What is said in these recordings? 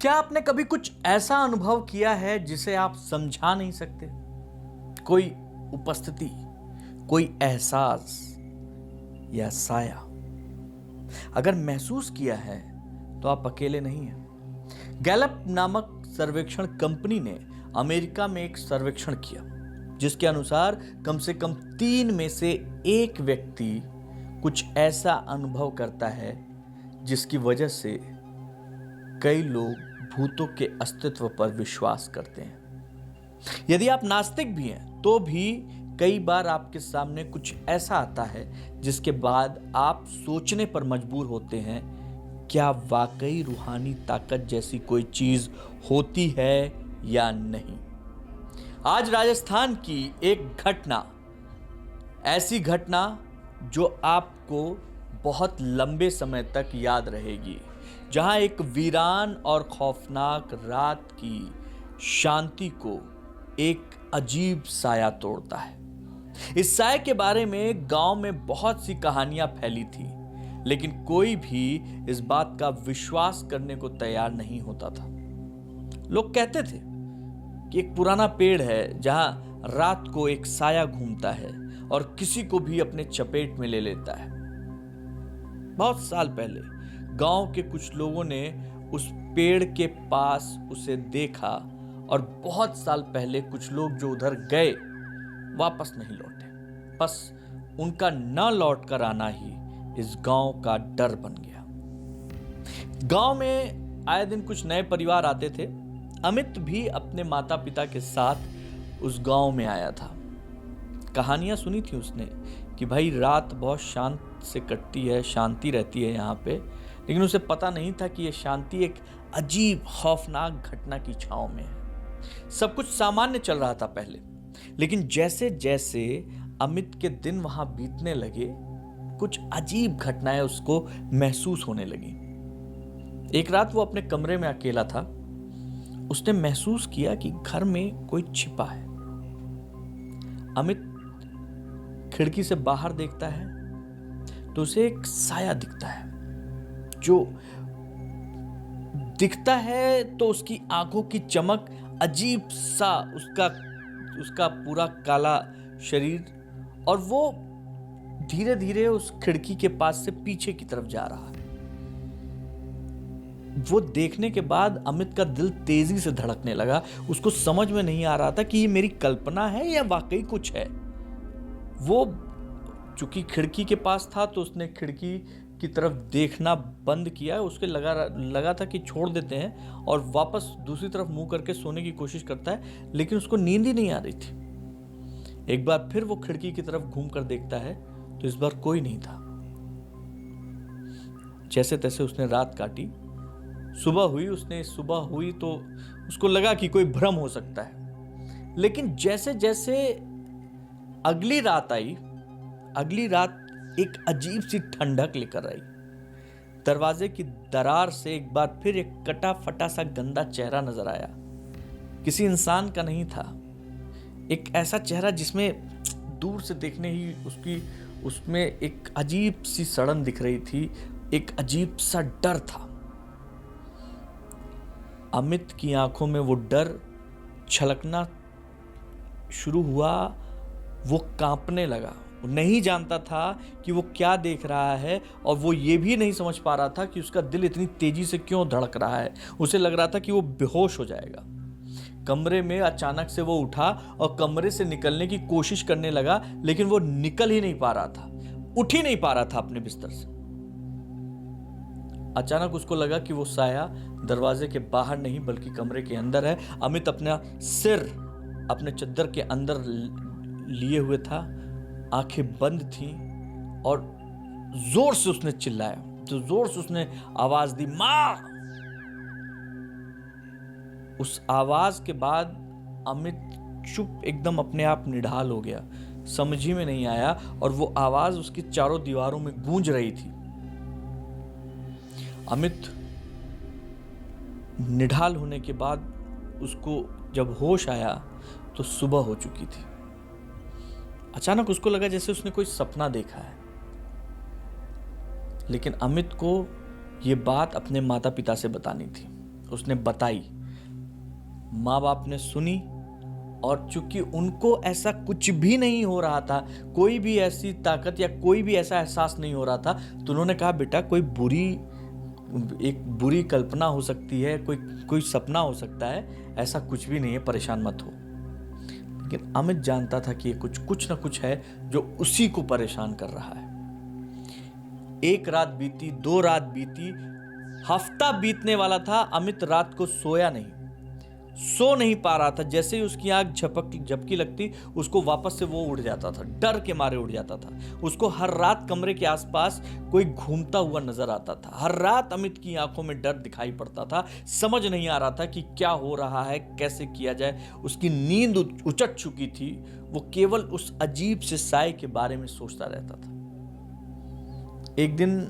क्या आपने कभी कुछ ऐसा अनुभव किया है जिसे आप समझा नहीं सकते? कोई उपस्थिति, कोई एहसास या साया? अगर महसूस किया है तो आप अकेले नहीं हैं। गैलप नामक सर्वेक्षण कंपनी ने अमेरिका में एक सर्वेक्षण किया जिसके अनुसार कम से कम 3 में से 1 व्यक्ति कुछ ऐसा अनुभव करता है जिसकी वजह से कई लोग भूतों के अस्तित्व पर विश्वास करते हैं। यदि आप नास्तिक भी हैं तो भी कई बार आपके सामने कुछ ऐसा आता है जिसके बाद आप सोचने पर मजबूर होते हैं, क्या वाकई रूहानी ताकत जैसी कोई चीज होती है या नहीं। आज राजस्थान की एक घटना, ऐसी घटना जो आपको बहुत लंबे समय तक याद रहेगी, जहां एक वीरान और खौफनाक रात की शांति को एक अजीब साया तोड़ता है। इस साय के बारे में गांव में बहुत सी कहानियां फैली थी, लेकिन कोई भी इस बात का विश्वास करने को तैयार नहीं होता था। लोग कहते थे कि एक पुराना पेड़ है जहां रात को एक साया घूमता है और किसी को भी अपने चपेट में ले लेता है। बहुत साल पहले गांव के कुछ लोगों ने उस पेड़ के पास उसे देखा और बहुत साल पहले कुछ लोग जो उधर गए वापस नहीं लौटे। बस उनका न लौट कर आना ही इस गांव का डर बन गया। गांव में आए दिन कुछ नए परिवार आते थे। अमित भी अपने माता पिता के साथ उस गांव में आया था। कहानियां सुनी थी उसने कि भाई रात बहुत शांत से कटती है, शांति रहती है यहाँ पे, लेकिन उसे पता नहीं था कि यह शांति एक अजीब खौफनाक घटना की छांव में है। सब कुछ सामान्य चल रहा था पहले, लेकिन जैसे जैसे अमित के दिन वहां बीतने लगे, कुछ अजीब घटनाएं उसको महसूस होने लगी। एक रात वो अपने कमरे में अकेला था। उसने महसूस किया कि घर में कोई छिपा है। अमित खिड़की से बाहर देखता है तो उसे एक साया दिखता है। जो दिखता है तो उसकी आंखों की चमक, अजीब सा उसका पूरा काला शरीर, और वो धीरे धीरे उस खिड़की के पास से पीछे की तरफ जा रहा है। वो देखने के बाद अमित का दिल तेजी से धड़कने लगा। उसको समझ में नहीं आ रहा था कि ये मेरी कल्पना है या वाकई कुछ है। वो चूंकि खिड़की के पास था तो उसने खिड़की की तरफ देखना बंद किया। उसके लगा था कि छोड़ देते हैं और वापस दूसरी तरफ मुंह करके सोने की कोशिश करता है, लेकिन उसको नींद ही नहीं आ रही थी। एक बार फिर वो खिड़की की तरफ घूम कर देखता है तो इस बार कोई नहीं था। जैसे तैसे उसने रात काटी। सुबह हुई तो उसको लगा कि कोई भ्रम हो सकता है, लेकिन जैसे जैसे अगली रात एक अजीब सी ठंडक लेकर आई। दरवाजे की दरार से एक बार फिर एक कटा फटा सा गंदा चेहरा नजर आया। किसी इंसान का नहीं था। एक ऐसा चेहरा जिसमें दूर से देखने ही उसमें एक अजीब सी सड़न दिख रही थी, एक अजीब सा डर था। अमित की आंखों में वो डर छलकना शुरू हुआ। वो कांपने लगा। वो नहीं जानता था कि वो क्या देख रहा है, और वो ये भी नहीं समझ पा रहा था कि उसका दिल इतनी तेजी से क्यों धड़क रहा है। उसे लग रहा था कि वो बेहोश हो जाएगा। कमरे में अचानक से वो उठा और कमरे से निकलने की कोशिश करने लगा, लेकिन वो निकल ही नहीं पा रहा था, उठ ही नहीं पा रहा था अपने बिस्तर से। अचानक उसको लगा कि वो साया दरवाजे के बाहर नहीं बल्कि कमरे के अंदर है। अमित अपना सिर अपने चद्दर के अंदर लिए हुए था, आंखें बंद थीं, और जोर से उसने चिल्लाया। तो जोर से उसने आवाज दी, मां। उस आवाज के बाद अमित चुप, एकदम अपने आप निढाल हो गया। समझ ही में नहीं आया, और वो आवाज उसकी चारों दीवारों में गूंज रही थी। अमित निढाल होने के बाद उसको जब होश आया तो सुबह हो चुकी थी। अचानक उसको लगा जैसे उसने कोई सपना देखा है, लेकिन अमित को यह बात अपने माता पिता से बतानी थी। उसने बताई। माँ बाप ने सुनी, और चूंकि उनको ऐसा कुछ भी नहीं हो रहा था, कोई भी ऐसी ताकत या कोई भी ऐसा एहसास नहीं हो रहा था, तो उन्होंने कहा बेटा एक बुरी कल्पना हो सकती है, कोई सपना हो सकता है, ऐसा कुछ भी नहीं है, परेशान मत हो। लेकिन अमित जानता था कि ये कुछ ना कुछ है जो उसी को परेशान कर रहा है। एक रात बीती, 2 रात बीती, हफ्ता बीतने वाला था, अमित रात को सो नहीं पा रहा था। जैसे ही उसकी आंख झपकी लगती, उसको वापस से वो उड़ जाता था, डर के मारे उड़ जाता था। उसको हर रात कमरे के आसपास कोई घूमता हुआ नजर आता था। हर रात अमित की आंखों में डर दिखाई पड़ता था। समझ नहीं आ रहा था कि क्या हो रहा है, कैसे किया जाए। उसकी नींद उचट चुकी थी। वो केवल उस अजीब से साए के बारे में सोचता रहता था। एक दिन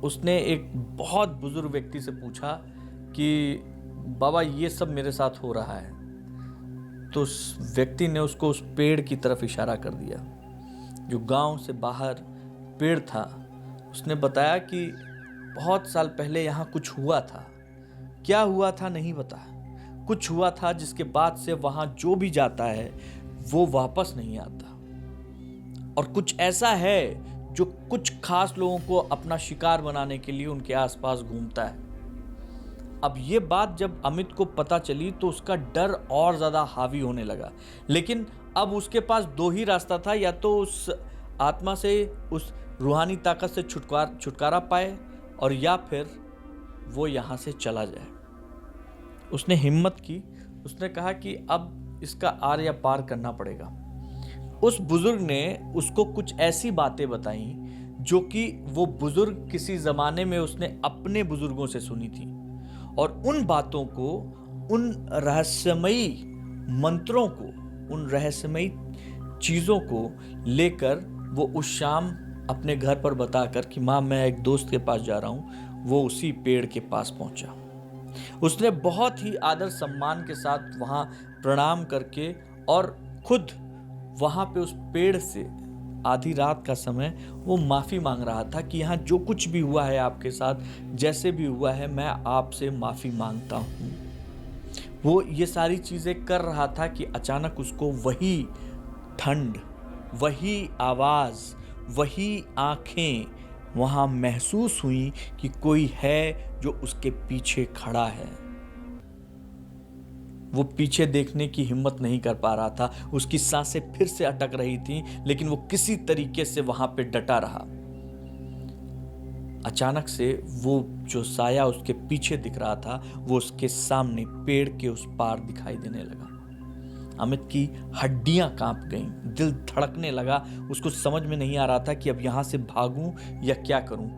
उसने एक बहुत बुजुर्ग व्यक्ति से पूछा कि बाबा, ये सब मेरे साथ हो रहा है। तो उस व्यक्ति ने उसको उस पेड़ की तरफ इशारा कर दिया, जो गांव से बाहर पेड़ था। उसने बताया कि बहुत साल पहले यहाँ कुछ हुआ था। क्या हुआ था नहीं पता, कुछ हुआ था जिसके बाद से वहां जो भी जाता है वो वापस नहीं आता। और कुछ ऐसा है जो कुछ खास लोगों को अपना शिकार बनाने के लिए उनके आसपास घूमता है। अब ये बात जब अमित को पता चली तो उसका डर और ज्यादा हावी होने लगा। लेकिन अब उसके पास 2 ही रास्ता था, या तो उस आत्मा से, उस रूहानी ताकत से छुटकारा पाए, और या फिर वो यहां से चला जाए। उसने हिम्मत की। उसने कहा कि अब इसका आर या पार करना पड़ेगा। उस बुजुर्ग ने उसको कुछ ऐसी बातें बताई जो कि वो बुजुर्ग किसी जमाने में उसने अपने बुजुर्गों से सुनी थी। और उन बातों को, उन रहस्यमयी मंत्रों को, उन रहस्यमयी चीज़ों को लेकर वो उस शाम अपने घर पर बताकर कि माँ, मैं एक दोस्त के पास जा रहा हूँ, वो उसी पेड़ के पास पहुँचा। उसने बहुत ही आदर सम्मान के साथ वहाँ प्रणाम करके और खुद वहाँ पे उस पेड़ से आधी रात का समय वो माफ़ी मांग रहा था कि यहाँ जो कुछ भी हुआ है आपके साथ, जैसे भी हुआ है, मैं आपसे माफ़ी मांगता हूँ। वो ये सारी चीज़ें कर रहा था कि अचानक उसको वही ठंड, वही आवाज़, वही आँखें वहाँ महसूस हुई कि कोई है जो उसके पीछे खड़ा है। वो पीछे देखने की हिम्मत नहीं कर पा रहा था। उसकी सांसें फिर से अटक रही थीं, लेकिन वो किसी तरीके से वहां पे डटा रहा। अचानक से वो जो साया उसके पीछे दिख रहा था, वो उसके सामने पेड़ के उस पार दिखाई देने लगा। अमित की हड्डियां कांप गईं, दिल धड़कने लगा। उसको समझ में नहीं आ रहा था कि अब यहां से भागूं या क्या करूं।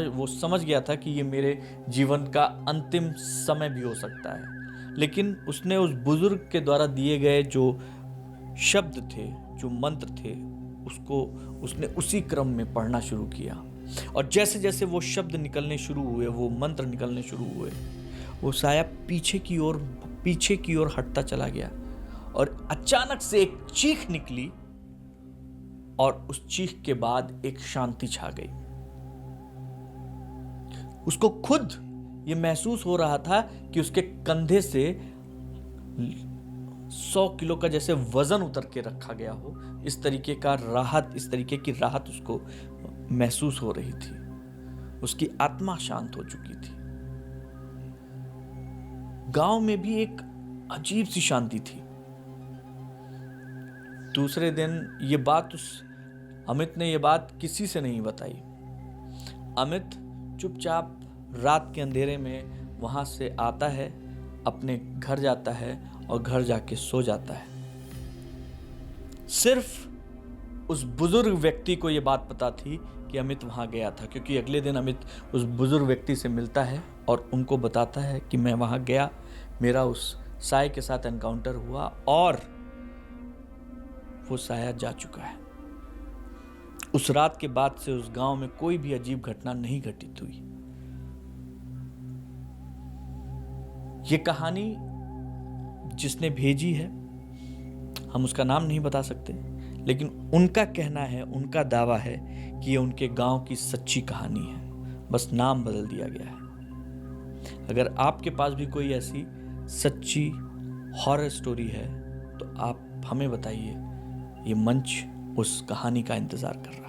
वो समझ गया था कि ये मेरे जीवन का अंतिम समय भी हो सकता है। लेकिन उसने उस बुजुर्ग के द्वारा दिए गए जो शब्द थे, जो मंत्र थे, उसने उसी क्रम में पढ़ना शुरू किया। और जैसे जैसे वो शब्द निकलने शुरू हुए, वो मंत्र निकलने शुरू हुए, वो साया पीछे की ओर हटता चला गया। और अचानक से एक चीख निकली, और उस चीख के बाद एक शांति छा गई। उसको खुद ये महसूस हो रहा था कि उसके कंधे से 100 किलो का जैसे वजन उतर के रखा गया हो। इस तरीके की राहत उसको महसूस हो रही थी। उसकी आत्मा शांत हो चुकी थी। गांव में भी एक अजीब सी शांति थी। दूसरे दिन अमित ने ये बात किसी से नहीं बताई। अमित चुपचाप रात के अंधेरे में वहां से आता है, अपने घर जाता है और घर जाके सो जाता है। सिर्फ उस बुजुर्ग व्यक्ति को यह बात पता थी कि अमित वहां गया था, क्योंकि अगले दिन अमित उस बुजुर्ग व्यक्ति से मिलता है और उनको बताता है कि मैं वहां गया, मेरा उस साए के साथ एनकाउंटर हुआ और वो साया जा चुका है। उस रात के बाद से उस गांव में कोई भी अजीब घटना नहीं घटित हुई। ये कहानी जिसने भेजी है, हम उसका नाम नहीं बता सकते, लेकिन उनका कहना है, उनका दावा है कि ये उनके गांव की सच्ची कहानी है, बस नाम बदल दिया गया है। अगर आपके पास भी कोई ऐसी सच्ची हॉरर स्टोरी है तो आप हमें बताइए। ये मंच उस कहानी का इंतज़ार कर रहा है।